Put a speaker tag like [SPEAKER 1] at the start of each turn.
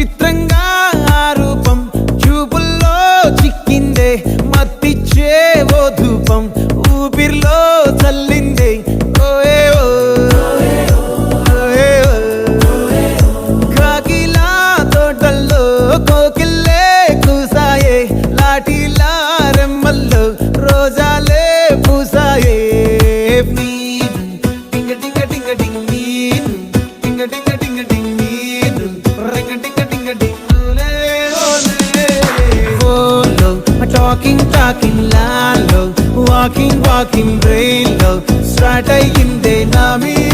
[SPEAKER 1] చిత్రంగా ఆ రూపం చూపుల్లో చిక్కిందే మత్తిచ్చే ఓ ధూపం ఊపిరిలో చల్లిందే ఓయే ఓ కాకిలా తోటల్లో కోకిల్లే కూసాయే లాఠీలా రెమ్మల్లో రోజాలే పూసాయే టింగ టింగ టింగ టింగ్ నీరు టింగ టింగ టింగ టింగ్ నీరు రింగ టింగ టింగ టింగ్ ఓలే ఓలే ఓలో టాకింగ్ లాలో వాకింగ్ బ్రెయిన్లో స్టార్ట్ అయ్యిందే నా మీద